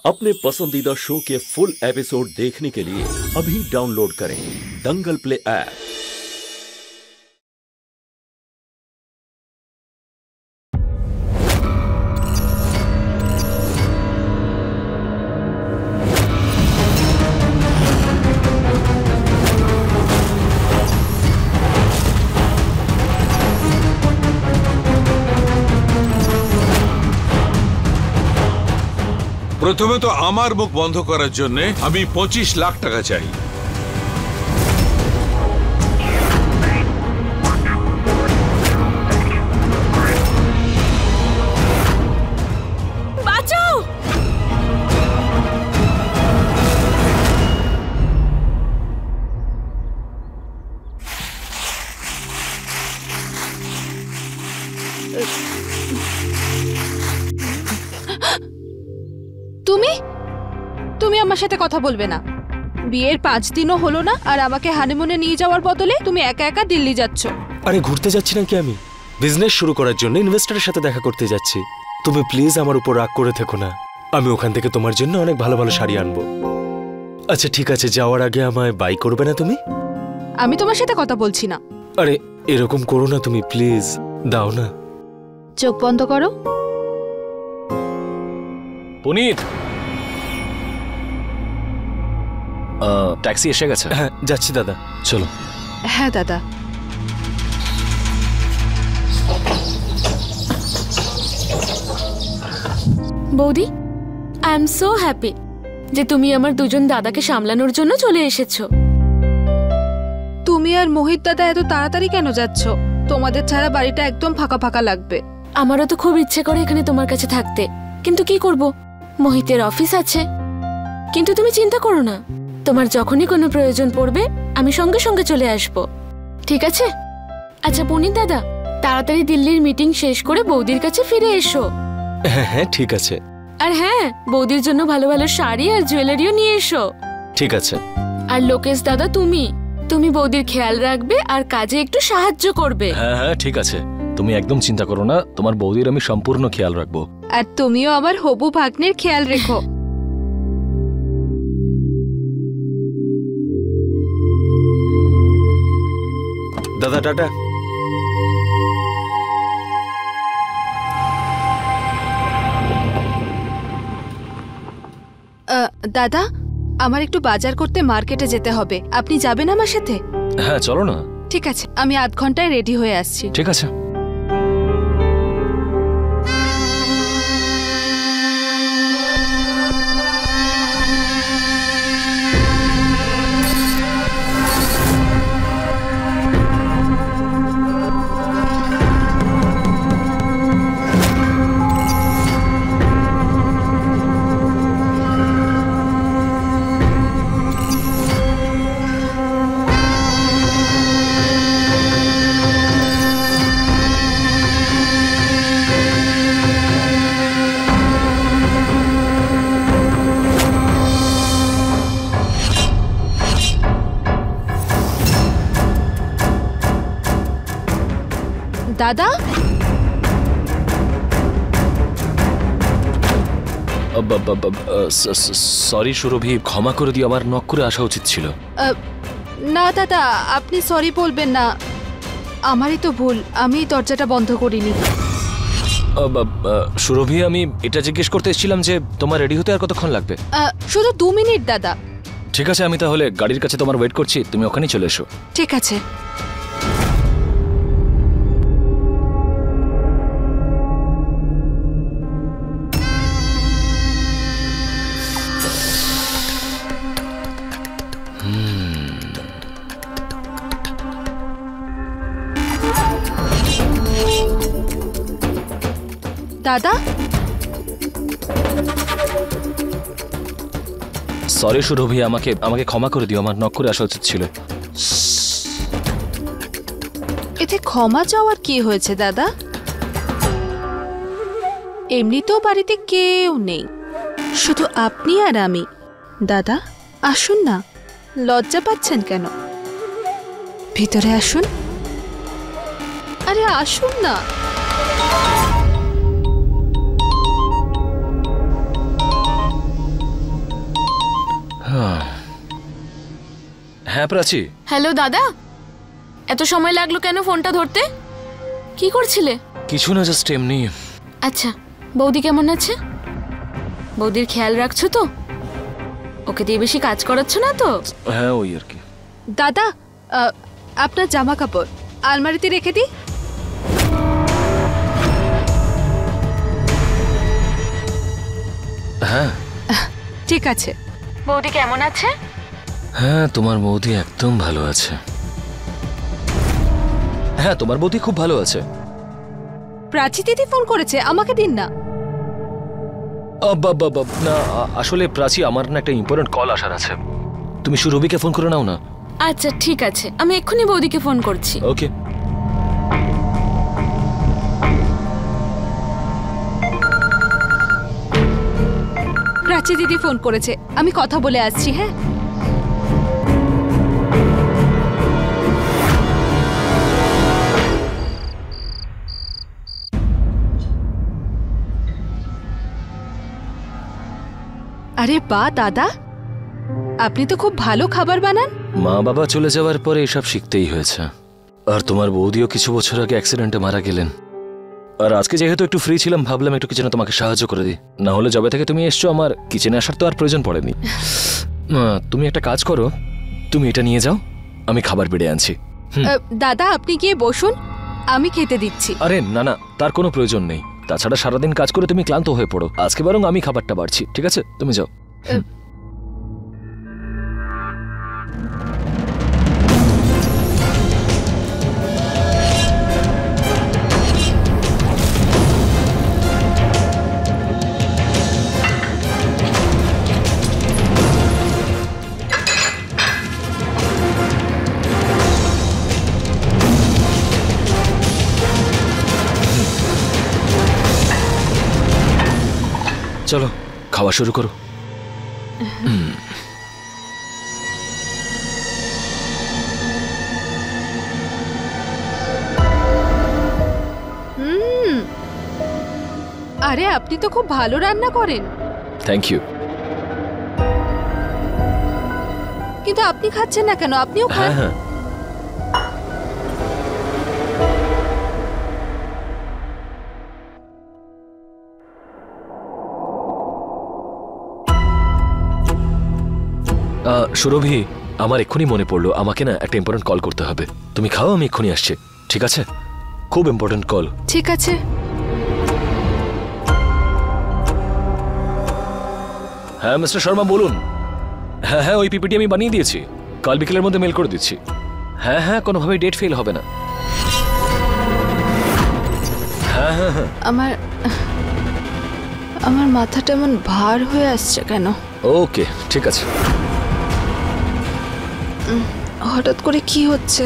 अपने पसंदीदा शो के फुल एपिसोड देखने के लिए अभी डाउनलोड करें दंगल प्ले ऐप। প্রথমে তো আমার মুখ বন্ধ করার জন্য আমি 25 লাখ টাকা চাই। বাঁচাও! তুমি আমার সাথে কথা বলবে না। বিয়ের 5 দিনও হলো না আর আমাকে হানিমুনে নিয়ে যাওয়ার বদলে তুমি একা একা দিল্লি যাচ্ছ। আরে ঘুরতে যাচ্ছি নাকি, আমি বিজনেস শুরু করার জন্য ইনভেস্টরের সাথে দেখা করতে যাচ্ছি। তুমি প্লিজ আমার উপর রাগ করে থেকো না। আমি ওখান থেকে তোমার জন্য অনেক ভালো ভালো শাড়ি আনবো। আচ্ছা ঠিক আছে, যাওয়ার আগে আমায় বাই করবে না তুমি? আমি তোমার সাথে কথা বলছি না। আরে এরকম করো না তুমি, প্লিজ দাও না। চোখ বন্ধ করো। পুনিত, ট্যাক্সি এসে গেছে। হ্যাঁ যাচ্ছি দাদা। চলো। হ্যাঁ দাদা। বৌদি, আই এম সো হ্যাপি যে তুমি আমার দুজন দাদাকে সামলানোর জন্য চলে এসেছো। তুমি আর মোহিত দাদা এত তাড়াতাড়ি কেন যাচ্ছ? তোমাদের ছাড়া বাড়িটা একদম ফাঁকা ফাঁকা লাগবে। আমারও তো খুব ইচ্ছে করে এখানে তোমার কাছে থাকতে, কিন্তু কি করব, মোহিতের অফিস আছে। কিন্তু তুমি চিন্তা করো না, তোমার যখনই কোনো প্রয়োজন পড়বে আমি সঙ্গে সঙ্গে চলে আসব, ঠিক আছে? আচ্ছা পুনিত দাদা, তাড়াতাড়ি দিল্লির মিটিং শেষ করে বৌদির কাছে ফিরে এসো। হ্যাঁ হ্যাঁ ঠিক আছে। আর হ্যাঁ, বৌদির জন্য ভালো ভালো শাড়ি আর জুয়েলারিও নিয়ে এসো। ঠিক আছে। আর লোকেশ দাদা, তুমি বৌদির খেয়াল রাখবে আর কাজে একটু সাহায্য করবে। হ্যাঁ হ্যাঁ ঠিক আছে, তুমি একদম চিন্তা করো না, তোমার বৌদির আমি সম্পূর্ণ খেয়াল রাখবো। আর তুমিও আমার হবু ভাগ্নের খেয়াল রেখো। দাদা টাটা। দাদা, আমার একটু বাজার করতে মার্কেটে যেতে হবে, আপনি যাবেন আমার সাথে? হ্যাঁ চলো না। ঠিক আছে, আমি আধ ঘন্টায় রেডি হয়ে আসছি। ঠিক আছে। দাদা, সরি সুরভি, ক্ষমা করে দিও, আমার নক করে আসা উচিত ছিল। না দাদা, আপনি সরি বলবেন না, আমারই তো ভুল, আমি দরজাটা বন্ধ করিনি। সুরভি, আমি এটা জিজ্ঞেস করতে এসেছিলাম যে তোমার রেডি হতে আর কতক্ষণ লাগবে? শুধু 2 মিনিট দাদা। ঠিক আছে, আমি তাহলে গাড়ির কাছে তোমার ওয়েট করছি, তুমি ওখানেই চলে এসো। ঠিক আছে। দাদা, সরি সুরভি, আমাকে ক্ষমা করে দিও, আমার নক করে আসা উচিত ছিল। এতে ক্ষমা চাওয়ার কি হয়েছে দাদা? এমনিতেও বাড়িতে কেউ নেই, শুধু আপনি আর আমি। দাদা আসুন না, লজ্জা পাচ্ছেন কেন? ভিতরে আসুন। আরে আসুন না। হ্যাঁ প্রাচী। হ্যালো দাদা, এত সময় লাগলো কেন ফোনটা ধরতে? কি করছিলে? কিছু না, জাস্ট এমনি। আচ্ছা, বৌদি কেমন আছে? বৌদির খেয়াল রাখছো তো? ওকে দিয়ে বেশি কাজ করাচ্ছ না তো? হ্যাঁ ওই আর কি। দাদা, আপনার জামা কাপড় আলমারিতে রেখে দিই। হ্যাঁ ঠিক আছে। বৌদি কেমন আছে? হ্যাঁ, তোমার বৌদি একদম ভালো আছে। হ্যাঁ, তোমার বৌদি খুব ভালো আছে। প্রাচী দিদি ফোন করেছে, আমাকে দিন না। না আসলে প্রাচী, আমার না একটা ইম্পর্টেন্ট কল আসার আছে। তুমি সুরভিকে ফোন করে নাও না। আচ্ছা ঠিক আছে, আমি এক্ষুনি বৌদিকে ফোন করছি। ওকে। প্রাচী দিদি ফোন করেছে, আমি কথা বলে আসছি। হ্যাঁ, আরে বাহ দাদা, আপনি তো খুব ভালো খাবার বানান। মা বাবা চলে যাওয়ার পরে এসব শিখতেই হয়েছে। আর তোমার বৌদিও কিছু বছর আগে অ্যাক্সিডেন্টে মারা গেলেন। আর আজকে যেহেতু একটু ফ্রি ছিলাম, ভাবলাম একটু কিচেনে তোমাকে সাহায্য করে দিই। না হলে যবে থেকে তুমি এসছো, আমার কিচেনে আসার তো আর প্রয়োজন পড়েনি। তুমি একটা কাজ করো, তুমি এটা নিয়ে যাও, আমি খাবার বেড়ে আনছি। দাদা আপনি গিয়ে বসুন, আমি খেতে দিচ্ছি। আরে না না, তার কোনো প্রয়োজন নেই। তাছাড়া সারাদিন কাজ করে তুমি ক্লান্ত হয়ে পড়ো। আজকে বরং আমি খাবারটা বাড়ছি, ঠিক আছে? তুমি যাও। চলো খাওয়া শুরু করো। আরে আপনি তো খুব ভালো রান্না করেন। Thank you. কিন্তু আপনি খাচ্ছেন না কেন? আপনিও খান। হ্যাঁ হ্যাঁ, সুরভি, আমার এক্ষুনি মনে পড়লো, আমাকে না একটা ইম্পর্টেন্ট কল করতে হবে। তুমি খাও, আমি এক্ষুনি আসছি, ঠিক আছে? খুব ইম্পর্টেন্ট কল। ঠিক আছে। হ্যাঁ মিস্টার শর্মা বলুন। হ্যাঁ হ্যাঁ, ওই পিপিটি আমি বানিয়ে দিয়েছি, কাল বিকেলের মধ্যে মেল করে দিচ্ছি। হ্যাঁ হ্যাঁ, কোনোভাবেই ডেট ফেল হবে না। হ্যাঁ হ্যাঁ হ্যাঁ। আমার মাথাটা এমন ভার হয়ে আসছে কেন? ওকে ঠিক আছে। হঠাৎ করে কি হচ্ছে?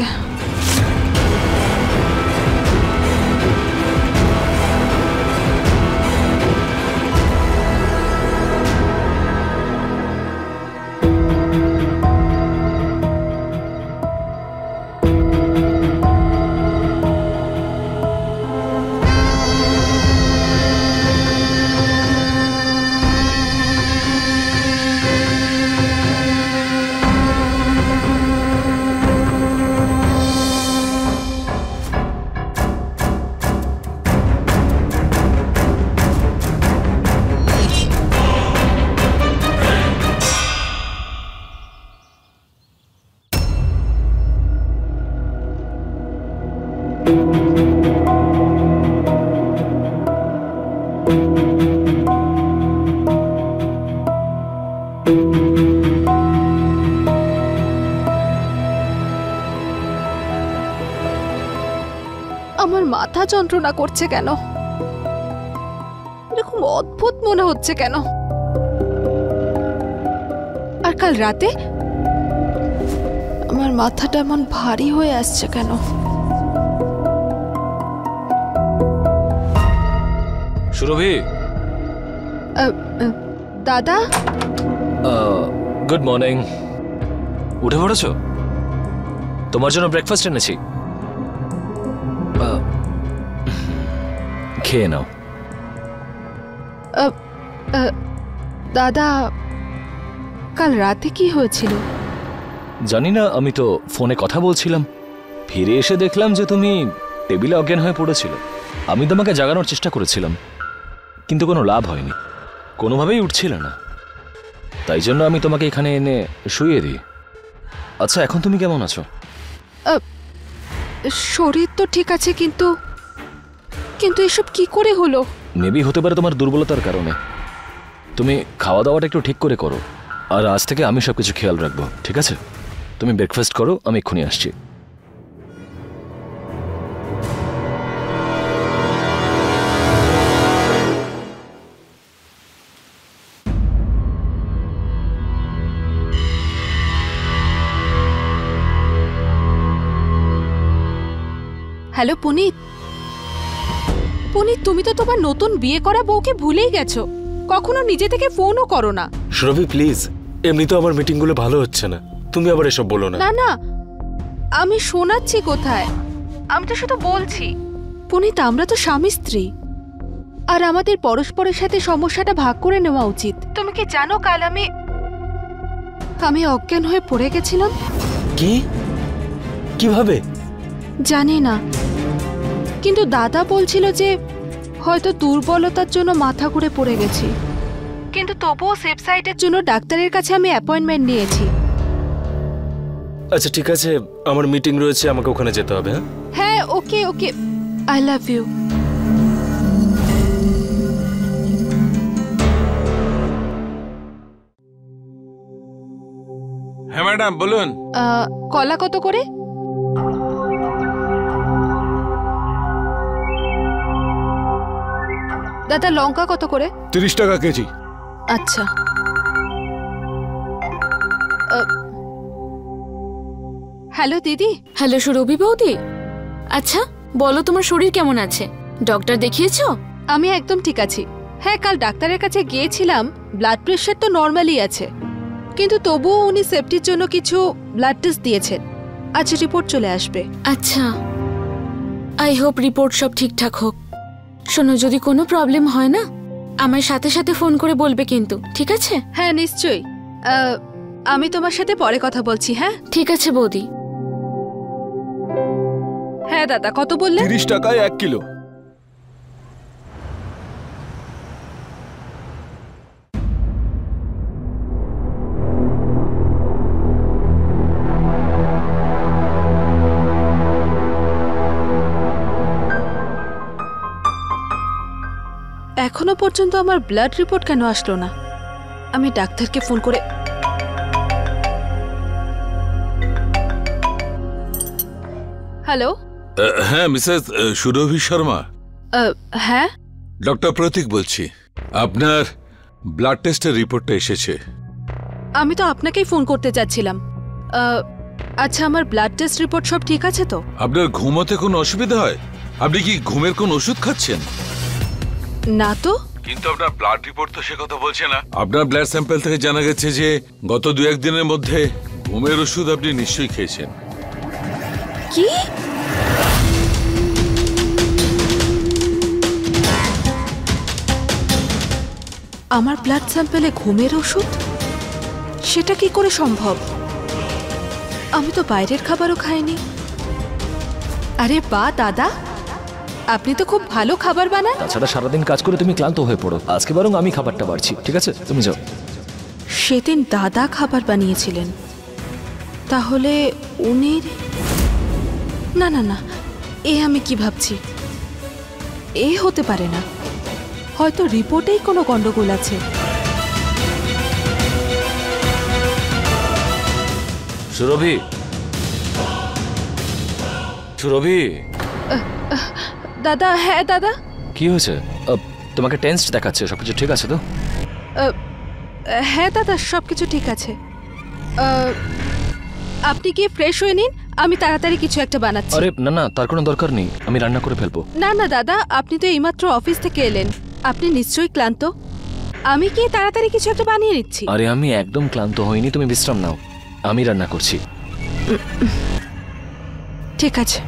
আমার মাথা যন্ত্রণা করছে কেন? এরকম অদ্ভুত মনে হচ্ছে কেন? আর কাল রাতে আমার মাথাটা এমন ভারী হয়ে আসছে কেন? সুরভি। দাদা। Good morning. উঠে পড়েছো? তোমার জন্য ব্রেকফাস্ট এনেছি, খেয়ে নাও। দাদা, কাল রাতে কি হয়েছিল? জানি না, আমি তো ফোনে কথা বলছিলাম, ফিরে এসে দেখলাম যে তুমি টেবিলে অজ্ঞান হয়ে পড়েছিল। আমি তোমাকে জাগানোর চেষ্টা করেছিলাম, কিন্তু কোনো লাভ হয়নি, কোনোভাবেই উঠছিল না। তাই জন্য আমি তোমাকে এখানে এনে শুইয়ে দিই। আচ্ছা, এখন তুমি কেমন আছো? শরীর তো ঠিক আছে, কিন্তু কিন্তু এসব কি করে হলো? মেবি হতে পারে তোমার দুর্বলতার কারণে। তুমি খাওয়া দাওয়াটা একটু ঠিক করে করো, আর আজ থেকে আমি সবকিছু খেয়াল রাখবো, ঠিক আছে? তুমি ব্রেকফাস্ট করো, আমি এক্ষুনি আসছি। হ্যালো পুনিত। পুনিত, তুমি তো তোমার নতুন বিয়ে করা বউকে ভুলেই গেছো, কখনো নিজে থেকে ফোনও করো না। সুরভি প্লিজ, এমনি তো আমার মিটিংগুলো ভালো হচ্ছে না, তুমি আবার এসব বলো না। না না, আমি শোনাচ্ছি কোথায়, আমি তো শুধু বলছি। পুনিত, আমরা তো স্বামী স্ত্রী, আর আমাদের পরস্পরের সাথে সমস্যাটা ভাগ করে নেওয়া উচিত। তুমি কি জানো, কাল আমি অজ্ঞান হয়ে পড়ে গেছিলাম। কি? কিভাবে? জানি না, কিন্তু দাদা বলছিল যে হয়তো দুর্বলতার জন্য মাথা ঘুরে পড়ে গেছি, কিন্তু তবুও সেফ সাইডের জন্য ডাক্তারের কাছে আমি অ্যাপয়েন্টমেন্ট নিয়েছি। আচ্ছা ঠিক আছে, আমার মিটিং রয়েছে, আমাকে ওখানে যেতে হবে। হ্যাঁ, ওকে ওকে, আই লাভ ইউ। হ্যাঁ ম্যাডাম, বলুন। কলা কত করে? দাদা, লঙ্কা কত করে? 30 টাকা কেজি। আচ্ছা। হ্যালো দিদি। হ্যালো সুরভি বৌদি। আচ্ছা বলো, তোমার শরীর কেমন আছে? ডক্টর দেখিয়েছো? আমি একদম ঠিক আছি। হ্যাঁ, কাল ডাক্তারের কাছে গিয়েছিলাম, ব্লাড প্রেশার তো নর্মালি আছে, কিন্তু তবুও উনি সেফটির জন্য কিছু ব্লাড টেস্ট দিয়েছেন। আজ রিপোর্ট চলে আসবে। আচ্ছা, আই হোপ রিপোর্ট সব ঠিকঠাক হোক। শোনো, যদি কোনো প্রবলেম হয় না, আমার সাথে সাথে ফোন করে বলবে কিন্তু, ঠিক আছে? হ্যাঁ নিশ্চয়ই, আমি তোমার সাথে পরে কথা বলছি। হ্যাঁ ঠিক আছে বৌদি। হ্যাঁ দাদা, কত বললে? 30 টাকায় 1 কিলো। এখনো পর্যন্ত আমার ব্লাড রিপোর্ট কেন আসলো না? আমি ডাক্তারকে ফোন করে। হ্যালো। হ্যাঁ মিসেস সুরভি শর্মা। হ্যাঁ, ডক্টর প্রতীক বলছি। আপনার ব্লাড টেস্টের রিপোর্টটা এসেছে। আমি তো আপনাকেই ফোন করতে যাচ্ছিলাম। আচ্ছা, আমার ব্লাড টেস্ট রিপোর্ট সব ঠিক আছে তো? আপনার ঘুমোতে কোনো অসুবিধা হয়? আপনি কি ঘুমের কোন ওষুধ খাচ্ছেন? না তো। কিন্তু আপনার ব্লাড রিপোর্ট তো সে কথা বলছে না। আপনার ব্লাড স্যাম্পল থেকে জানা গেছে যে গত 2-1 দিনের মধ্যে ঘুমের ওষুধ আপনি নিশ্চয়ই খেয়েছেন। কি? আমার ব্লাড স্যাম্পলে ঘুমের ওষুধ? সেটা কি করে সম্ভব? আমি তো বাইরের খাবারও খাইনি। আরে বাহ দাদা, আপনি তো খুব ভালো খাবার বানান। তাছাড়া সারাদিন কাজ করে তুমি ক্লান্ত হয়ে পড়ো, আজকে বরং আমি খাবারটা বাড়ছি, ঠিক আছে? তুমি যাও। সেদিন দাদা খাবার বানিয়েছিলেন, তাহলে উনি? না না না, এ আমি কি ভাবছি, এ হতে পারে না। হয়তো রিপোর্টেই কোনো গন্ডগোল আছে। সুরভি, সুরভি। দাদা। হ্যাঁ দাদা। কি হয়েছে? তোমাকে টেন্সড দেখাচ্ছে, সবকিছু ঠিক আছে তো? হ্যাঁ দাদা, সবকিছু ঠিক আছে। আপনি কি ফ্রেশ হয়ে নিন, আমি তাড়াতাড়ি কিছু একটা বানাচ্ছি। আরে না না, তার কোনো দরকার নেই, আমি রান্না করে ফেলবো। না না দাদা, আপনি তো এইমাত্র অফিস থেকে এলেন, আপনি নিশ্চয়ই ক্লান্ত। আমি কি তাড়াতাড়ি কিছু একটা বানিয়ে নিচ্ছি। আরে আমি একদম ক্লান্ত হইনি, তুমি বিশ্রাম নাও, আমি রান্না করছি। ঠিক আছে।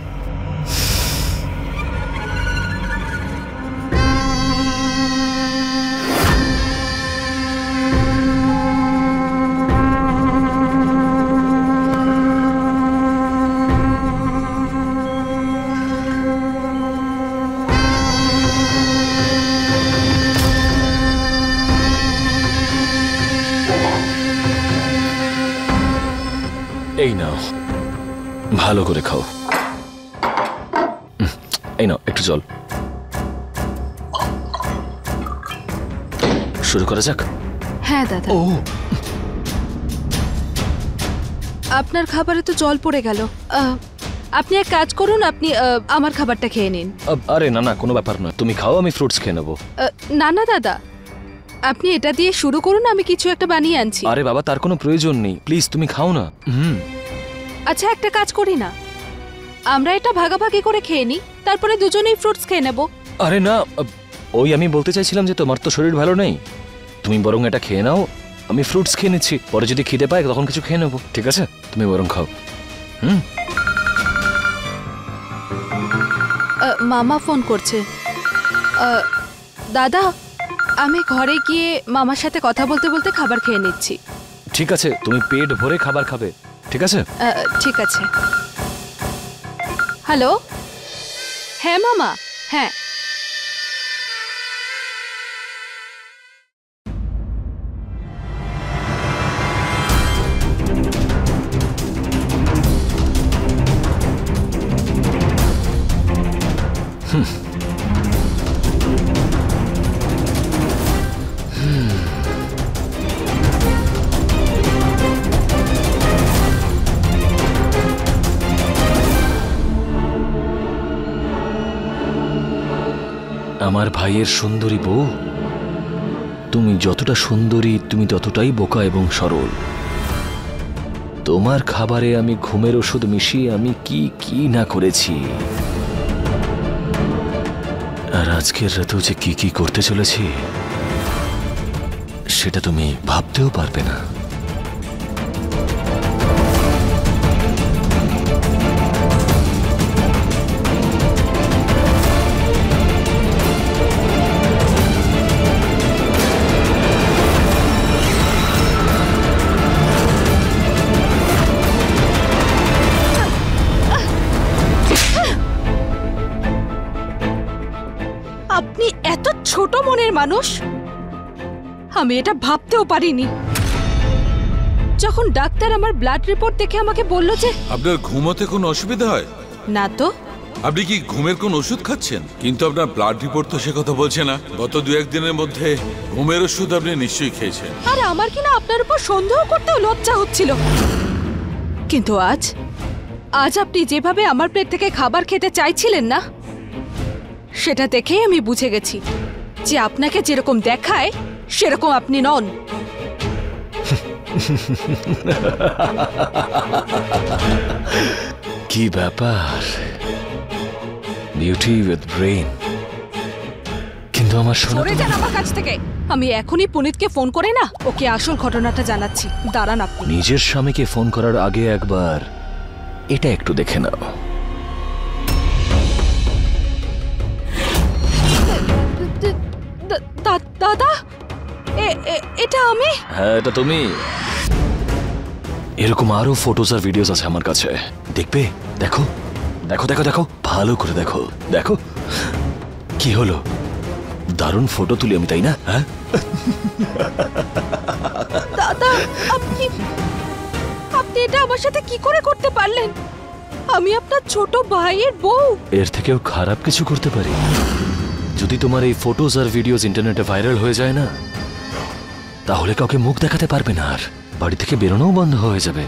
এই নাও, ভালো করে খাও। এই নাও একটু জল। শুরু করা যাক। হ্যাঁ দাদা। ও, আপনার খাবারে তো জল পড়ে গেল। আপনি এক কাজ করুন, আপনি আমার খাবারটা খেয়ে নিন। আরে না না, কোনো ব্যাপার নয়, তুমি খাও, আমি ফ্রুটস খেয়ে নেবো। না না দাদা, আপনি এটা দিয়ে শুরু করুন, আমি কিছু একটা বানিয়ে আনছি। আরে বাবা, তার কোনো প্রয়োজন নেই, প্লিজ তুমি খাও না। আচ্ছা একটা কাজ করি না, আমরা এটা ভাগাভাগি করে খেয়ে নিই, তারপরে দুজনেই ফ্রুটস খেয়ে নেব। আরে না, ওই আমি বলতে চাইছিলাম যে তোমার তো শরীর ভালো নেই, তুমি বরং এটা খেয়ে নাও, আমি ফ্রুটস খেয়ে নিচ্ছি, পরে যদি খিদে পায় তখন কিছু খেয়ে নেবো, ঠিক আছে? তুমি বরং খাও। মামা ফোন করছে। দাদা, আমি ঘরে গিয়ে মামার সাথে কথা বলতে বলতে খাবার খেয়ে নিচ্ছি। ঠিক আছে, তুমি পেট ভরে খাবার খাবে, ঠিক আছে? ঠিক আছে। হ্যালো, হ্যাঁ মামা, হ্যাঁ। আমার ভাইয়ের সুন্দরী বউ, তুমি যতটা সুন্দরী তুমি ততটাই বোকা এবং সরল। তোমার খাবারে আমি ঘুমের ওষুধ মিশিয়ে আমি কি কি না করেছি, আর আজকের রাতেও যে কি কি করতে চলেছি সেটা তুমি ভাবতেও পারবে না। আপনি এত ছোট মনের মানুষ, আমি এটা ভাবতেও পারিনি। যখন ডাক্তার আমার ব্লাড রিপোর্ট দেখে আমাকে বলল যে আপনার ঘুমোতে কোনো অসুবিধা হয় না, তো আপনি কি ঘুমের কোন ওষুধ খাচ্ছেন? কিন্তু আপনার ব্লাড রিপোর্ট তো সে কথা বলছে না। গত 2-1 দিনের মধ্যে ঘুমের ওষুধ আপনি নিশ্চয়ই খেয়েছেন। আর আমার কিনা আপনার উপর সন্দেহ করতেও লজ্জা হচ্ছিল, কিন্তু আজ আপনি যেভাবে আমার প্লেট থেকে খাবার খেতে চাইছিলেন না, সেটা দেখেই আমি বুঝে গেছি যে আপনাকে যেরকম দেখায় সেরকম আপনি নন। কি ব্যাপার, বিউটি উইথ ব্রেইন। কিন্তু আমার সরে যান আমার কাছ থেকে। আমি এখনই পুনিতকে ফোন করে না ওকে আসল ঘটনাটা জানাচ্ছি। দাঁড়ান আপনি। নিজের স্বামীকে ফোন করার আগে একবার এটা একটু দেখে নাও। দাদা, এটা আমি? হ্যাঁ, এটা তুমি। এরকম আরো ফটোস আর ভিডিওস আছে আমার কাছে, দেখবে? দেখো দেখো দেখো দেখো, ভালো করে দেখো। দেখো কি হলো, দারুণ ফটো তুলি আমি, তাই না? হ্যাঁ দাদা, আপনি এটা আমার সাথে কি করে করতে পারলেন? আমি আপনার ছোট ভাইয়ের বউ। এর থেকেও খারাপ কিছু করতে পারি। যদি তোমার এই ফটোস আর ভিডিওস ইন্টারনেটে ভাইরাল হয়ে যায় না, তাহলে কাউকে মুখ দেখাতে পারবে না, আর বাড়ি থেকে বেরোনোও বন্ধ হয়ে যাবে,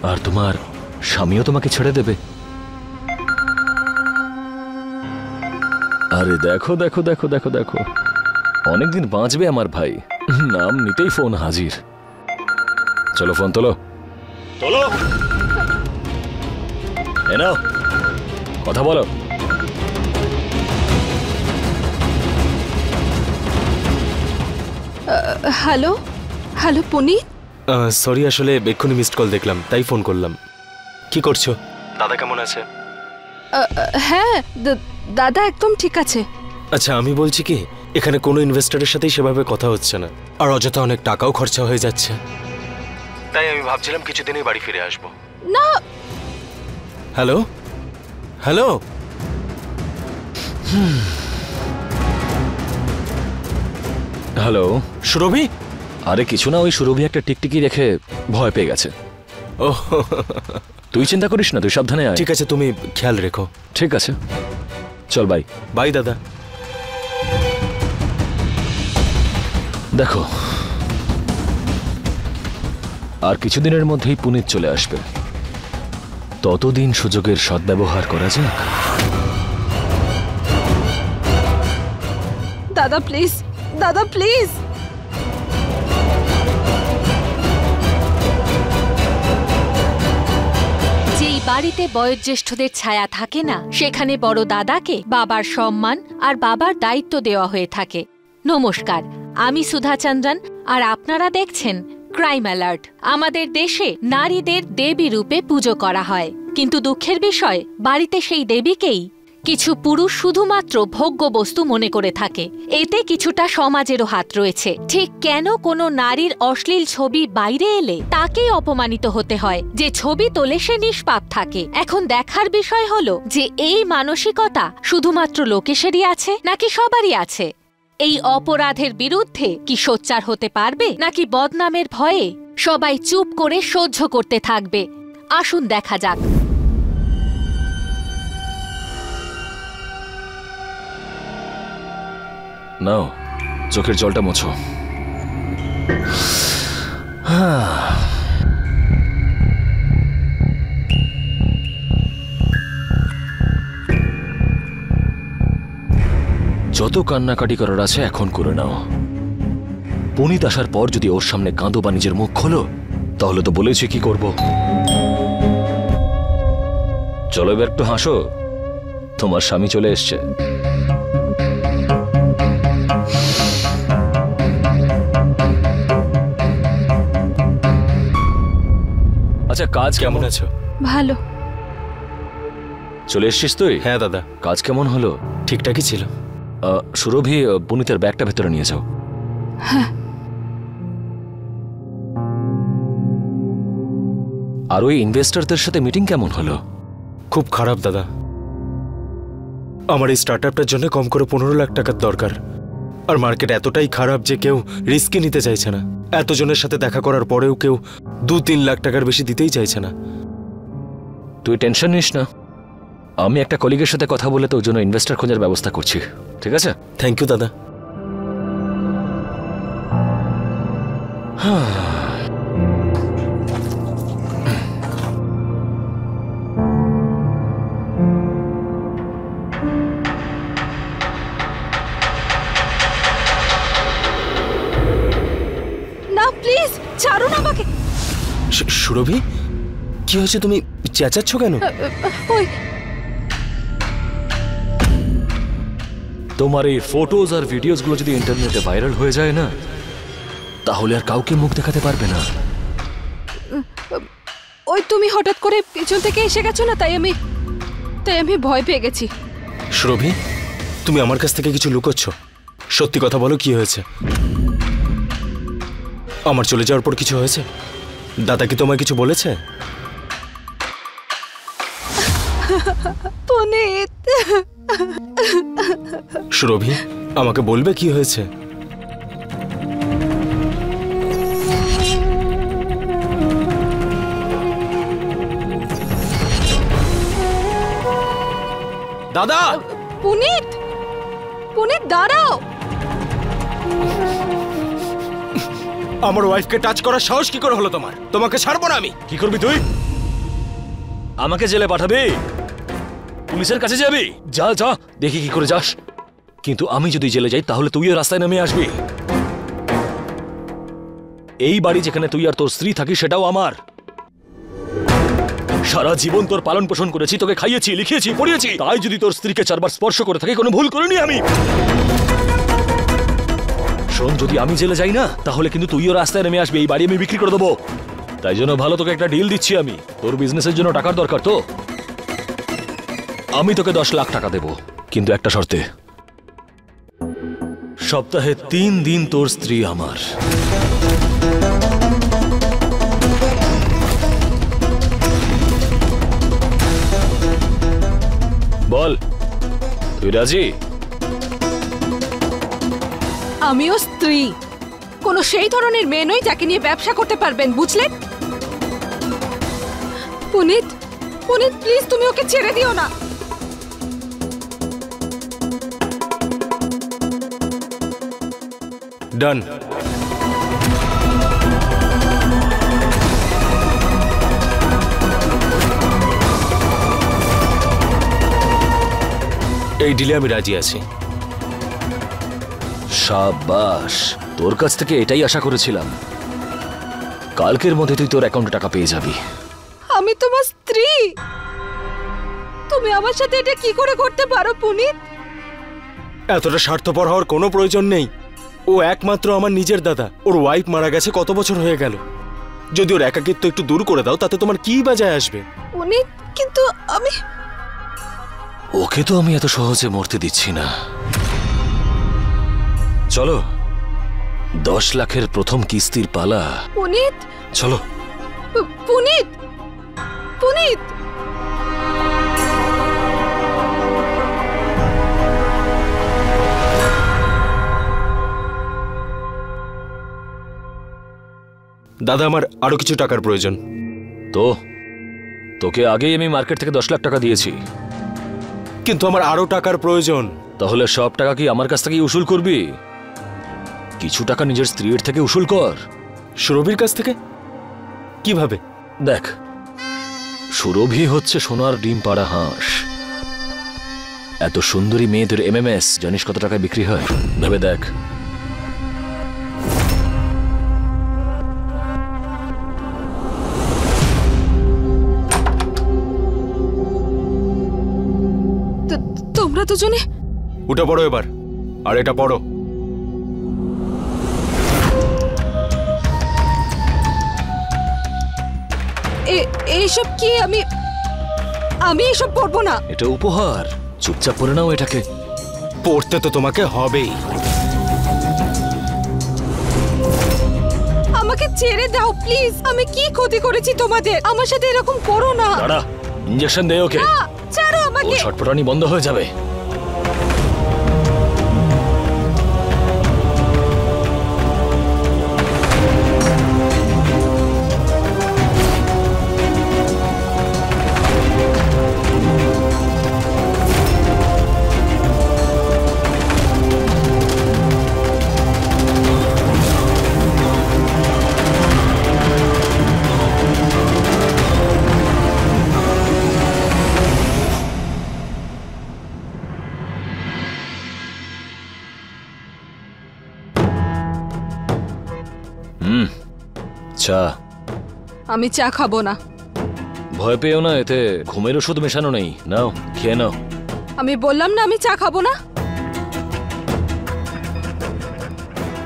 আর তোমার স্বামীও তোমাকে ছেড়ে দেবে। আরে দেখো দেখো দেখো দেখো দেখো, অনেকদিন বাঁচবে আমার ভাই। নাম নিতেই ফোন হাজির। চলো ফোন তোলো, তোলো, এ নাও, কথা বলো। Hello, hello Punit. সরি, আসলে এক্ষুনি মিসড কল দেখলাম তাই ফোন করলাম। কি করছো? দাদা কেমন আছে? হ্যাঁ দাদা একদম ঠিক আছে। আচ্ছা, আমি বলছি কি, এখানে কোনো ইনভেস্টরের সাথেই সেভাবে কথা হচ্ছে না, আর অযথা অনেক টাকাও খরচা হয়ে যাচ্ছে, তাই আমি ভাবছিলাম কিছুদিনই বাড়ি ফিরে আসবো। না। হ্যালো হ্যালো, হ্যালো সুরভি? আরে কিছু না, ওই সুরভি একটা টিকটিকি রেখে ভয় পেয়ে গেছে। ও তুই চিন্তা করিস না, তুই সাবধানে আয়। ঠিক আছে, তুমি খেয়াল রেখো। ঠিক আছে, চল বাই। বাই দাদা। দেখো, আর কিছুদিনের মধ্যেই পুনিত চলে আসবে, ততদিন সুযোগের সদ্ব্যবহার করা যাক। দাদা প্লিজ, দাদা প্লিজ। যেই বাড়িতে বয়োজ্যেষ্ঠদের ছায়া থাকে না, সেখানে বড় দাদাকে বাবার সম্মান আর বাবার দায়িত্ব দেওয়া হয়ে থাকে। নমস্কার, আমি সুধা চন্দ্রন, আর আপনারা দেখছেন ক্রাইম অ্যালার্ট। আমাদের দেশে নারীদের দেবী রূপে পুজো করা হয়, কিন্তু দুঃখের বিষয়, বাড়িতে সেই দেবীকেই কিছু পুরুষ শুধুমাত্র ভোগ্য বস্তু মনে করে থাকে। এতে কিছুটা সমাজেরও হাত রয়েছে। ঠিক কেন কোনো নারীর অশ্লীল ছবি বাইরে এলে তাকেই অপমানিত হতে হয়? যে ছবি তোলে সে নিষ্পাপ থাকে। এখন দেখার বিষয় হলো যে এই মানসিকতা শুধুমাত্র লোকেশেরই আছে নাকি সবারই আছে? এই অপরাধের বিরুদ্ধে কি সোচ্চার হতে পারবে, নাকি বদনামের ভয়ে সবাই চুপ করে সহ্য করতে থাকবে? আসুন দেখা যাক। নাও, চোখের জলটা মোছো। যত কান্নাকাটি করার আছে এখন করে নাও। পুনিত আসার পর যদি ওর সামনে কাঁদো বা নিজের মুখ খোলো, তাহলে তো বলেছি কি করব। চলো এবার একটু হাসো, তোমার স্বামী চলে এসছে। আচ্ছা, কাজ কেমন আছো? ভালো। চলে এসছিস তুই? হ্যাঁ দাদা। কাজ কেমন হলো? ঠিকঠাকই ছিল। সুরভি, পুনিতের ব্যাগটা ভেতরে নিয়ে যাও। হ্যাঁ। আর ওই ইনভেস্টরদের সাথে মিটিং কেমন হলো? খুব খারাপ দাদা। আমার এই স্টার্টআপটার জন্য কম করে 15 লাখ টাকার দরকার, আর মার্কেট এতটাই খারাপ যে কেউ রিস্কই নিতে চাইছে না। এতজনের সাথে দেখা করার পরেও কেউ 2-3 লাখ টাকার বেশি দিতেই চাইছে না। তুই টেনশন নিস না, আমি একটা কলিগের সাথে কথা বলে তোর জন্য ইনভেস্টর খোঁজার ব্যবস্থা করছি, ঠিক আছে? থ্যাংক ইউ দাদা। না প্লিজ, ছাড়ুন আমাকে। সুরভি, কি হয়েছে? তুমি চেঁচাচ্ছ কেন? ওই তোমার এই ফটোজ আর ভিডিওসগুলো যদি ইন্টারনেটে ভাইরাল হয়ে যায় না, তাহলে আর কাউকে মুখ দেখাতে পারবে না। ওই তুমি হঠাৎ করে পিছন থেকে এসে গেছো না, তাই আমি ভয় পেয়ে গেছি। সুরভি, তুমি আমার কাছ থেকে কিছু লুকোচ্ছ। সত্যি কথা বলো, কি হয়েছে? আমার চলে যাওয়ার পর কিছু হয়েছে? দাদা কি তোমায় কিছু বলেছে? পুনিত। সুরভি, আমাকে বলবে কি হয়েছে? দাদা! পুনিত, পুনিত দাঁড়াও। আমার ওয়াইফকে টাচ করার সাহস কি করে হলো তোমার? তোমাকে ছাড়বো না আমি। কি করবি তুই? আমাকে জেলে পাঠাবি? পুলিশের কাছে যাবি? যা যা, দেখি কি করে যাস। কিন্তু আমি যদি জেলে যাই তাহলে তুইও রাস্তায় নেমে আসবি। এই বাড়ি যেখানে তুই আর তোর স্ত্রী থাকি সেটাও আমার। সারা জীবন তোর পালন পোষণ করেছি, তোকে খাইয়েছি, লিখিয়েছি, পড়িয়েছি। তাই যদি তোর স্ত্রীকে 4 বার স্পর্শ করে থাকে, কোনো ভুল করিনি আমি। শোন, যদি আমি জেলে যাই না, তাহলে কিন্তু তুইও রাস্তায় নেমে আসবি। এই বাড়ি আমি বিক্রি করে দেবো। তাই জন্য ভালো, তোকে একটা ডিল দিচ্ছি আমি। তোর বিজনেসের জন্য টাকার দরকার তো, আমি তোকে 10 লাখ টাকা দেব, কিন্তু একটা শর্তে। সপ্তাহে 3 দিন তোর স্ত্রী আমার। বল, তুই রাজি? আমিও স্ত্রী, কোনো সেই ধরনের মেয়ে নই যাকে নিয়ে ব্যবসা করতে পারবেন, বুঝলেন? পুনিত, পুনিত প্লিজ তুমি ওকে ছেড়ে দিও না। ডান। এই ডিলে আমি রাজি আছি। সাবাস, তোর কাছ থেকে এটাই আশা করেছিলাম। কালকের মধ্যে তুই তোর অ্যাকাউন্টে টাকা পেয়ে যাবি। আমি তোমার স্ত্রী, তুমি আমার সাথে এটা কি করে করতে পারো পুনিত? এতটা স্বার্থপর হওয়ার কোনো প্রয়োজন নেই। ও একমাত্র আমার নিজের দাদা। ওর ওয়াইফ মারা গেছে কত বছর হয়ে গেল। যদি ওর একাকিত্ব একটু দূর করে দাও তাতে তোমার কি বাজায় আসবে? পুনিত কিন্তু আমি ওকে তো আমি এত সহজে মরতে দিচ্ছি না। চলো, 10 লাখের প্রথম কিস্তির পালা। পুনিত, চলো। পুনিত, পুনিত। দাদা, আমার আরো কিছু টাকার প্রয়োজন। তো তোকে আগেই আমি মার্কেট থেকে 10 লাখ টাকা দিয়েছি। কিন্তু আমার আরো টাকার প্রয়োজন। তাহলে সব টাকা কি আমার কাছ থেকেই উসুল করবি? কিছু টাকা নিজের স্ত্রীর থেকে উসুল কর। সুরভির কাছ থেকে? কিভাবে? দেখ, সুরভি হচ্ছে সোনার ডিম পাড়া হাঁস। এত সুন্দরী মেয়েদের এমএমএস জানিস কত টাকায় বিক্রি হয়? ভেবে দেখ। তোমরা দুজনে উঠে পড়ো এবার, আর এটা পড়ো। এইসব কি? আমি এসব পড়বো না। এটা উপহার, চুপচাপ পড়ে নাও এটাকে। পড়তে তো তোমাকে হবেই। আমাকে ছেড়ে দাও প্লিজ। আমি কি ক্ষতি করেছি তোমাদের? আমার সাথে এরকম করো না। দাঁড়া, ইনজেকশন দে ওকে। না, ছাড়ো ও আমাকে। ছটপটানি বন্ধ হয়ে যাবে। চা। আমি চা খাবো না। ভয় পেও না, এতে ঘুমের ওষুধ মেশানো নেই। নাও, খেয়ে নাও। আমি বললাম না আমি চা খাবো না।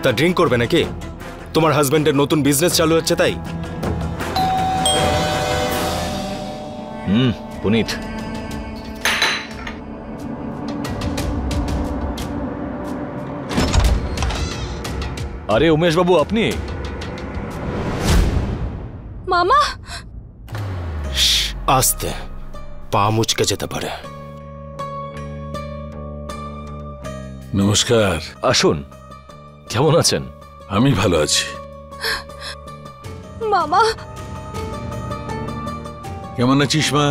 তা ড্রিঙ্ক করবে নাকি? তোমার হাজবেন্ডের নতুন বিজনেস চালু হচ্ছে তাই? পুনিত, আরে উমেশ বাবু, আপনি? মামা, আস্তে, পা মুচকে যেতে পারে। নমস্কার। আসুন। কেমন আছেন? আমি ভালো আছি। মামা কেমন আছিস মা?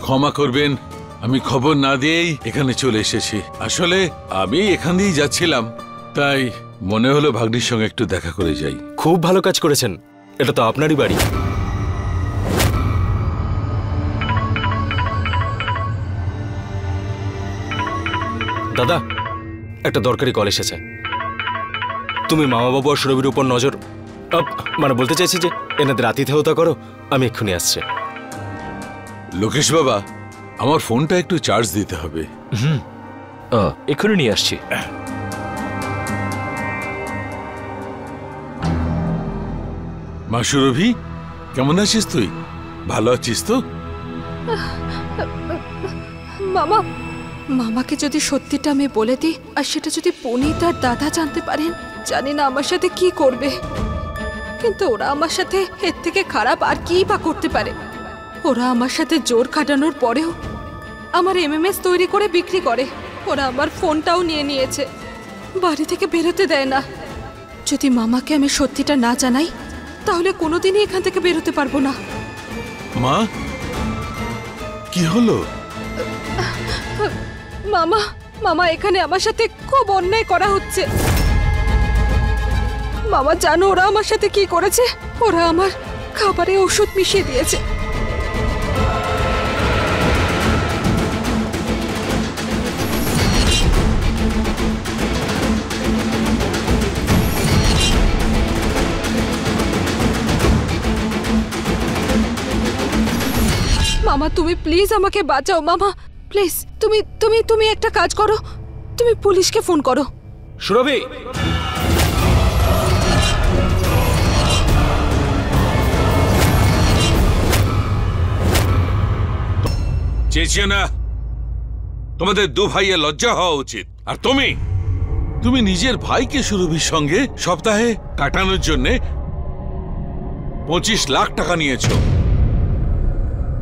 ক্ষমা করবেন, আমি খবর না দিয়েই এখানে চলে এসেছি। আসলে আমি এখান দিয়েই যাচ্ছিলাম, তাই মনে হলো ভাগ্নির সঙ্গে একটু দেখা করে যাই। খুব ভালো কাজ করেছেন, এটা তো আপনারই বাড়ি। দাদা, একটা দরকারি কল এসেছে। তুমি মামাবাবু আর সুরভির উপর নজর মানে বলতে চাইছি যে এনাদের আতিথেয়তা করো। আমি এক্ষুনি আসছি। লোকেশ বাবা, আমার ফোনটা একটু চার্জ দিতে হবে। এক্ষুনি নিয়ে আসছি। মা সুরভি, কেমন আছিস তুই? ভালো আছিস তো? মামা, মামাকে যদি সত্যিটা আমি বলে দিই আর সেটা যদি পুনিত আর দাদা জানতে পারেন, জানি না আমার সাথে কি করবে। কিন্তু ওরা আমার সাথে এর থেকে খারাপ আর কি বা করতে পারে। ওরা আমার সাথে জোর খাটানোর পরেও আমার এমএমএস তৈরি করে বিক্রি করে। ওরা আমার ফোনটাও নিয়ে নিয়েছে, বাড়ি থেকে বেরোতে দেয় না। যদি মামাকে আমি সত্যিটা না জানাই তাহলে কোনোদিনই এখান থেকে বেরোতে পারবো না। মা, কি হলো? মামা, মামা এখানে আমার সাথে খুব অন্যায় করা হচ্ছে। মামা জানো ওরা আমার সাথে কি করেছে? ওরা আমার খাবারে ওষুধ মিশিয়ে দিয়েছে। মামা তুমি প্লিজ আমাকে বাঁচাও মামা, প্লিজ। তুমি তুমি তুমি একটা কাজ করো, তুমি পুলিশকে ফোন করো। সুরভি, চেঁচিয়ে না, তোমাদের দু ভাইয়ের লজ্জা হওয়া উচিত। আর তুমি নিজের ভাইকে সুরভির সঙ্গে সপ্তাহে কাটানোর জন্য 25 লাখ টাকা নিয়েছো,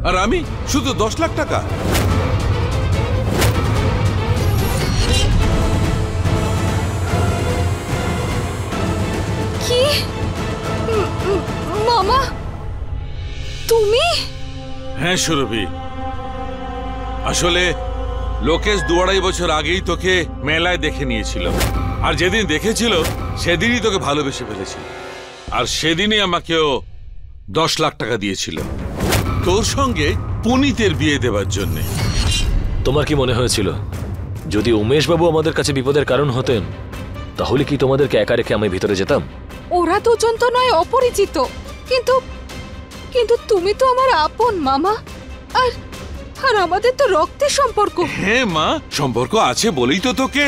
আর আমি শুধু 10 লাখ টাকা। কি মামা তুমি? হ্যাঁ সুরভি, আসলে লোকেশ 2-2.5 বছর আগেই তোকে মেলায় দেখে নিয়েছিল, আর যেদিন দেখেছিল সেদিনই তোকে ভালোবেসে ফেলেছিল, আর সেদিনই আমাকেও 10 লাখ টাকা দিয়েছিল তোর সঙ্গে পুনিতের বিয়ে দেওয়ার জন্য। তোমার কি মনে হয়েছিল যদি উমেশবাবু আমাদের কাছে বিপদের কারণ হতেন তাহলে কি তোমাদেরকে একা রেখে আমি ভিতরে যেতাম? ওরা দুজন তো নয় অপরিচিত, কিন্তু কিন্তু তুমি তো আমার আপন মামা, আর আর আমাদের তো রক্তের সম্পর্ক। হ্যাঁ মা, সম্পর্ক আছে বলেই তো তোকে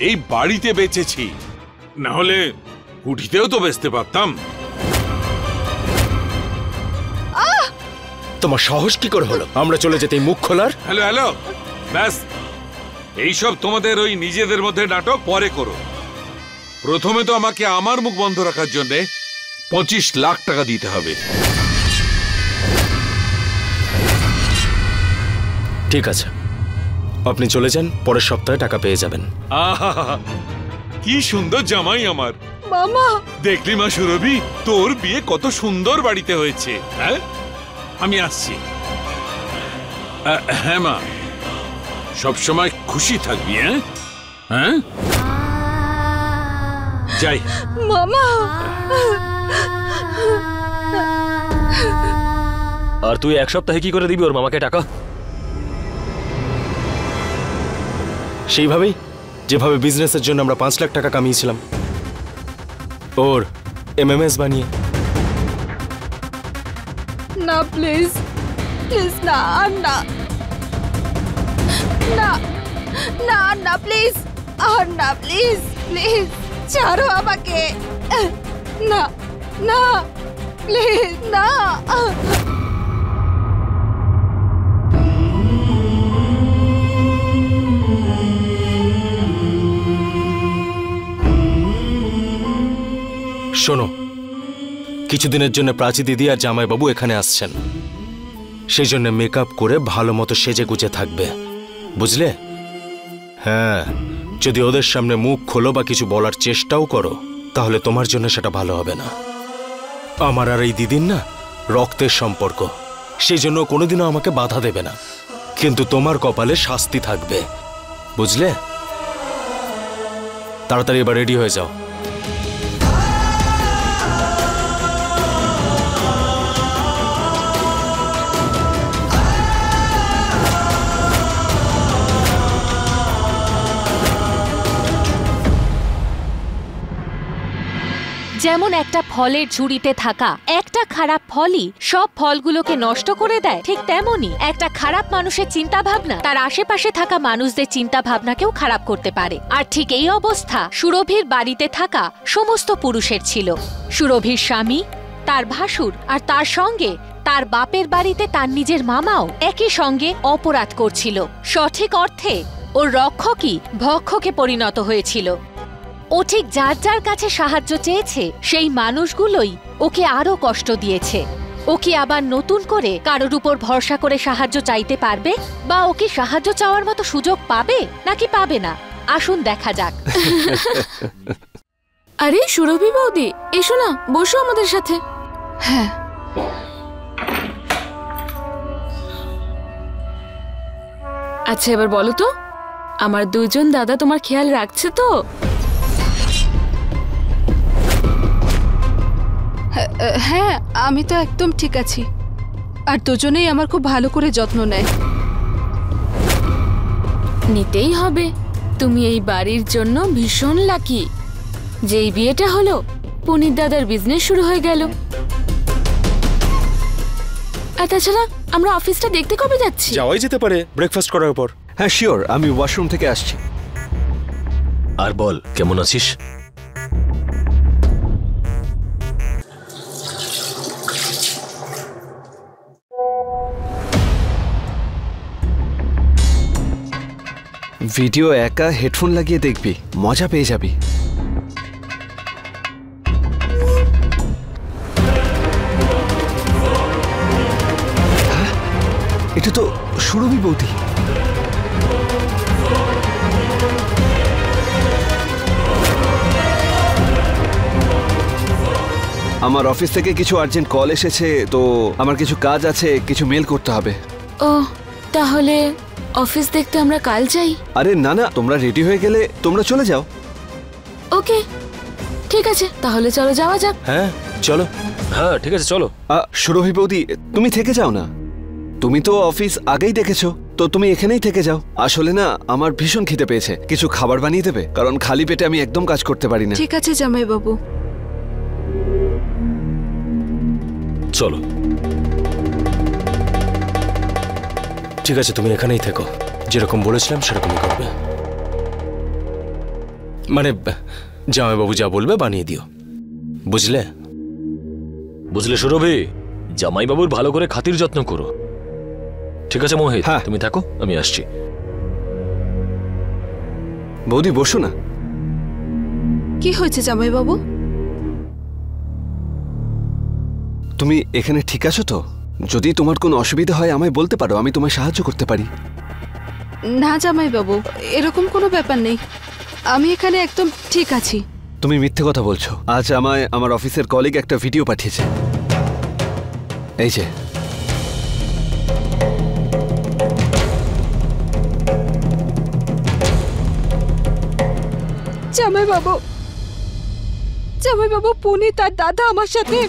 এই বাড়িতে বেঁচেছি, না হলে কুঠিতেও তো বেচতে পারতাম। তোমার সাহস কি করে হলো আমরা চলে যেতে মুখ খোলার? হ্যালো হ্যালো, ব্যাস এইসব তোমাদের ওই নিজেদের মধ্যে নাটক পরে করো। প্রথমে তো আমাকে আমার মুখ বন্ধ রাখার জন্য 25 লাখ টাকা দিতে হবে। ঠিক আছে, আপনি চলে যান, পরের সপ্তাহে টাকা পেয়ে যাবেন। আহা, কি সুন্দর জামাই আমার। মামা দেখলি মা সুরভি, তোর বিয়ে কত সুন্দর বাড়িতে হয়েছে। হ্যাঁ, আমি আসছি। হ্যাঁ মা, সবসময় খুশি থাকবি। হ্যাঁ হ্যাঁ, যাই। মামা আর তুই এক সপ্তাহে কি করে দিবি ওর মামাকে টাকা? সেইভাবেই যেভাবে বিজনেসের জন্য আমরা 5 লাখ টাকা কামিয়েছিলাম, ওর MMS বানিয়ে। না প্লিজ প্লিজ, না আর না, না না না প্লিজ, আর না প্লিজ প্লিজ, ছাড়ো আমাকে। না না প্লিজ না। শোনো, কিছুদিনের জন্য প্রাচী দিদি আর জামাইবাবু এখানে আসছেন, সেই জন্য মেকআপ করে ভালো মতো সেজে গুজে থাকবে, বুঝলে? হ্যাঁ, যদি ওদের সামনে মুখ খোলো বা কিছু বলার চেষ্টাও করো তাহলে তোমার জন্য সেটা ভালো হবে না। আমার আর এই দিদির না রক্তের সম্পর্ক, সেই জন্য কোনোদিনও আমাকে বাধা দেবে না, কিন্তু তোমার কপালে শাস্তি থাকবে, বুঝলে? তাড়াতাড়ি এবার রেডি হয়ে যাও। যেমন একটা ফলের ঝুড়িতে থাকা একটা খারাপ ফলই সব ফলগুলোকে নষ্ট করে দেয়, ঠিক তেমনই একটা খারাপ মানুষের চিন্তা ভাবনা তার আশেপাশে থাকা মানুষদের চিন্তা ভাবনাকেও খারাপ করতে পারে। আর ঠিক এই অবস্থা সুরভির বাড়িতে থাকা সমস্ত পুরুষের ছিল। সুরভির স্বামী, তার ভাসুর, আর তার সঙ্গে তার বাপের বাড়িতে তার নিজের মামাও একই সঙ্গে অপরাধ করছিল। সঠিক অর্থে ওর রক্ষকই ভক্ষকে পরিণত হয়েছিল। ও ঠিক যার যার কাছে সাহায্য চেয়েছে সেই মানুষগুলোই ওকে আরো কষ্ট দিয়েছে। ও কি আবার নতুন করে কারোর উপর ভরসা করে সাহায্য চাইতে পারবে, বা ও কি সাহায্য চাওয়ার মতো সুযোগ পাবে নাকি পাবে না? আসুন দেখা যাক। আরে সুরভি বৌদি, এসো না, বসো আমাদের সাথে। হ্যাঁ, আচ্ছা এবার বলো তো, আমার দুজন দাদা তোমার খেয়াল রাখছে তো? হ্যাঁ, আমি তো একদম ঠিক আছি। আর দুজনেই আমার খুব ভালো করে যত্ন নেয়। নিতেই হবে। তুমি এই বাড়ির জন্য ভীষণ লাকি। যেই বিয়েটা হলো, পুনিত দাদার বিজনেস শুরু হয়ে গেল। আর তাছাড়া আমরা অফিসটা দেখতে কবে যাচ্ছি? যাওয়াই যেতে পারে ব্রেকফাস্ট করার পর। হ্যাঁ শিওর, আমি ওয়াশরুম থেকে আসছি। আর বল, কেমন আছিস? ভিডিও একা হেডফোন লাগিয়ে দেখবি, মজা পেয়ে যাবি। হ্যাঁ, এটা তো সুরভি বৌদি। আমার অফিস থেকে কিছু আর্জেন্ট কল এসেছে, তো আমার কিছু কাজ আছে, কিছু মেল করতে হবে। ও, তাহলে অফিস দেখতে আমরা কাল যাই? আরে না না, তোমরা রেডি হয়ে গেলে তোমরা চলে যাও। ওকে, ঠিক আছে, তাহলে চলো যাওয়া যাক। হ্যাঁ চলো। হ্যাঁ ঠিক আছে, চলো। সুরভি বৌদি, তুমি থেকে যাও না। তুমি তো অফিস আগেই দেখেছো, তো তুমি এখানেই থেকে যাও। আসলে না, আমার ভীষণ খিদে পেয়েছে, কিছু খাবার বানিয়ে দেবে? কারণ খালি পেটে আমি একদম কাজ করতে পারি না। ঠিক আছে জামাইবাবু। চলো। ঠিক আছে, তুমি এখানেই থেকো, যেরকম বলেছিলাম সেরকমই করবে। মানে জামাইবাবু যা বলবে বানিয়ে দিও, বুঝলে? বুঝলে সুরভি, জামাইবাবুর ভালো করে খাতির যত্ন করো। ঠিক আছে মোহিত, হ্যাঁ। তুমি থাকো, আমি আসছি। বৌদি বসো না। কি হয়েছে জামাইবাবু? তুমি এখানে ঠিক আছো তো? যদি তোমার কোনো অসুবিধা হয় আমায় বলতে পারো, আমি তোমায় সাহায্য করতে পারি। না জামাইবাবু, এরকম কোনো ব্যাপার নেই, আমি এখানে একদম ঠিক আছি। তুমি মিথ্যে কথা বলছো। আজ আমায় আমার অফিসের কলিগ একটা ভিডিও পাঠিয়েছে, এই যে। জামাইবাবু, জামাইবাবু, পুনিত আর দাদা আমার সাথে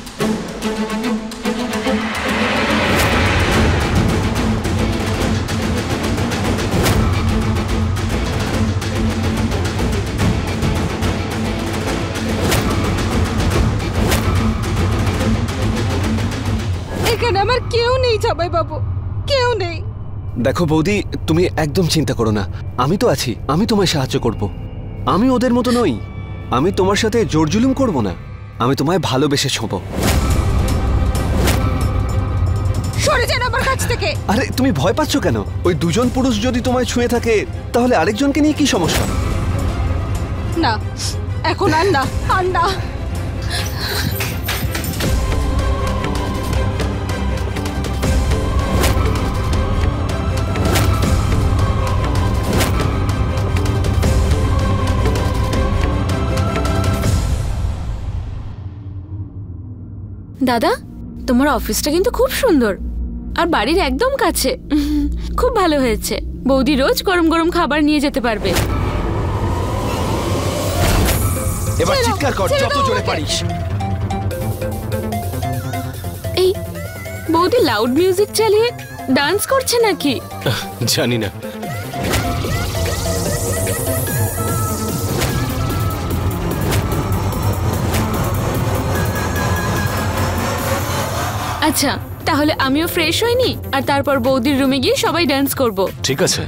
এখানে আমার কেউ নেই জামাইবাবু, কেউ নেই। দেখো বৌদি, তুমি একদম চিন্তা করো না, আমি তো আছি, আমি তোমায় সাহায্য করব। আমি ওদের মতো নই, আমি তোমার সাথে জোর জুলুম করব না, আমি তোমায় ভালোবেসে ছোঁবো। সরে যান আমার কাছ থেকে। আরে তুমি ভয় পাচ্ছ কেন? ওই দুজন পুরুষ যদি তোমায় ছুঁয়ে থাকে, তাহলে আরেকজনকে নিয়ে কি সমস্যা? না, এখন আর না, আর না। দাদা, তোমার অফিসটা কিন্তু খুব সুন্দর আর বাড়ির একদম কাছে। খুব ভালো হয়েছে। বৌদি রোজ গরম গরম খাবার নিয়ে যেতে পারবে। এবার চিৎকার কর যত জোরে পারিস। এই বৌদি লাউড মিউজিক চালিয়ে ডান্স করছে নাকি? জানি না। আচ্ছা, তাহলে আমিও ফ্রেশ হইনি আর তারপর বৌদির রুমে গিয়ে সবাই ডান্স করব। ঠিক আছে।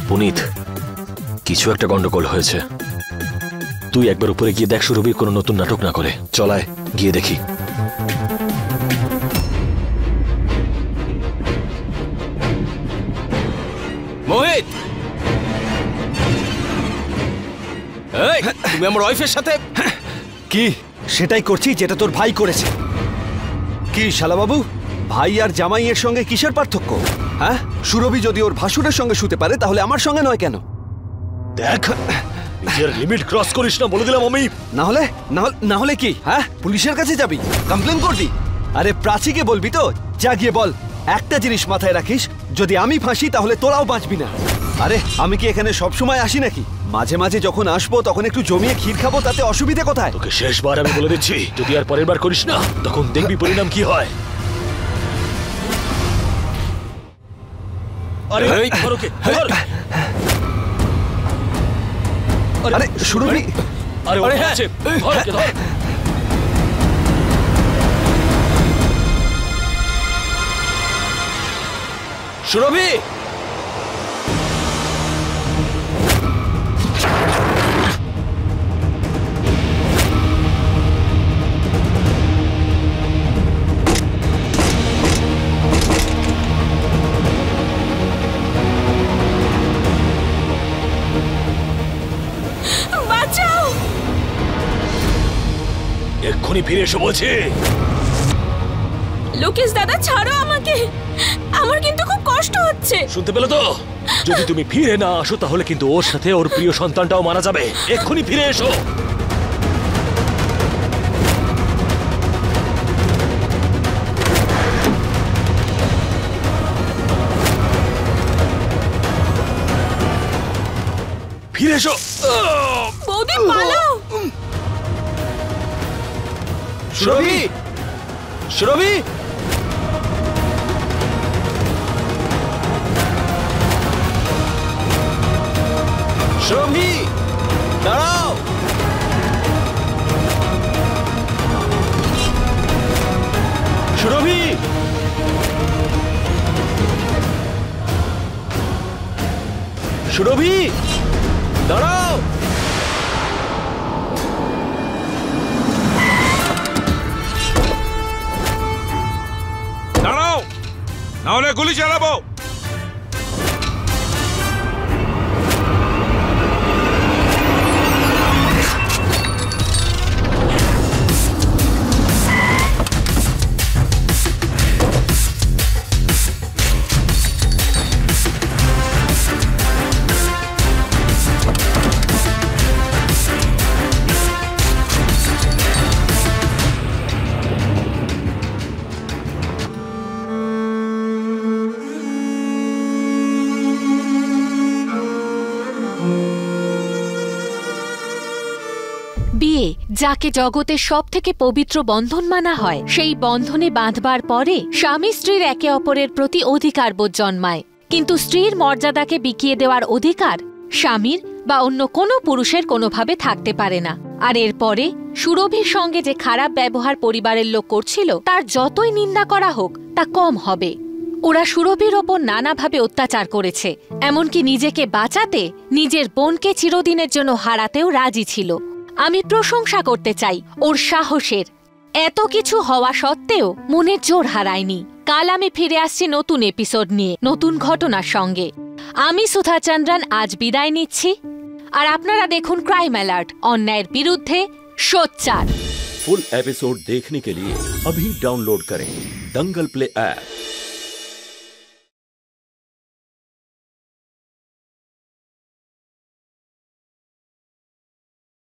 পুনিত, কিছু একটা গন্ডগোল হয়েছে। তুই একবার উপরে গিয়ে দেখ সুরভির কোনো নতুন নাটক না করে। চলায় গিয়ে দেখি। মোহিত, এই, তুমি আমার ওয়াইফের সাথে কি? সেটাই করছি যেটা তোর ভাই করেছে। কি শালাবাবু, ভাই আর জামাইয়ের সঙ্গে কিসের পার্থক্য? হ্যাঁ, সুরভি যদি ওর ভাসুরের সঙ্গে শুতে পারে, তাহলে আমার সঙ্গে নয় কেন? দেখ, নিজের লিমিট ক্রস করিস না, বলে দিলাম আমি। না হলে কি? হ্যাঁ, পুলিশের কাছে যাবি, কমপ্লেন করবি? আরে প্রাচীকে বলবি তো? যা গিয়ে বল। একটা জিনিস মাথায় রাখিস, যদি আমি ফাঁসি তাহলে তোরাও বাঁচবি না। আরে আমি কি এখানে সব সময় আসি নাকি? মাঝে মাঝে যখন আসবো তখন একটু জমিয়ে ক্ষীর খাবো, তাতে অসুবিধে কোথায়? তোকে শেষবার আমি বলে দিচ্ছি, যদি আর পরের বার করিস না তখন দেখবি পরিণাম কি হয়। আরে ধর ওকে, ধর। আরে সুরভি, আরে ওরে আছে, ধর ওকে, ধর। সুরভি! বাঁচাও! এক্ষুনি ফিরে এসো বলছি। লোকেশ দাদা, ছাড়ো আমাকে, আমার কিন্তু খুব কষ্ট হচ্ছে। শুনতে পেলে তো? যদি তুমি ফিরে না আসো তাহলে কিন্তু ওর সাথে ওর প্রিয় সন্তানটাও মারা যাবে। এক্ষুনি ফিরে এসো। ফিরে এসো। বৌদি পালাও! সুরভি! সুরভি! সুরভি! দাঁড়াও! সুরভি! সুরভি! দাঁড়াও! দাঁড়াও, না হলে গুলি চালাবো। বিয়ে, যাকে জগতের সব থেকে পবিত্র বন্ধন মানা হয়, সেই বন্ধনে বাঁধবার পরে স্বামী স্ত্রীর একে অপরের প্রতি অধিকারবোধ জন্মায়। কিন্তু স্ত্রীর মর্যাদাকে বিকিয়ে দেওয়ার অধিকার স্বামীর বা অন্য কোনো পুরুষের কোনোভাবে থাকতে পারে না। আর এরপরে সুরভির সঙ্গে যে খারাপ ব্যবহার পরিবারের লোক করছিল, তার যতই নিন্দা করা হোক তা কম হবে। ওরা সুরভির ওপর নানাভাবে অত্যাচার করেছে, এমনকি নিজেকে বাঁচাতে নিজের বোনকে চিরদিনের জন্য হারাতেও রাজি ছিল। আমি প্রশংসা করতে চাই ওর সাহসের। এত কিছু হওয়া সত্ত্বেও মনের জোর হারায়নি। কাল আমি ফিরে আসছি নতুন এপিসোড নিয়ে, নতুন ঘটনার সঙ্গে। আমি সুধা চন্দ্রন আজ বিদায় নিচ্ছি। আর আপনারা দেখুন ক্রাইম অ্যালার্ট, অন্যায়ের বিরুদ্ধে সোচ্চার। फुल एपिसोड देखने के लिए अभी डाउनलोड करें दंगल प्ले ऐप।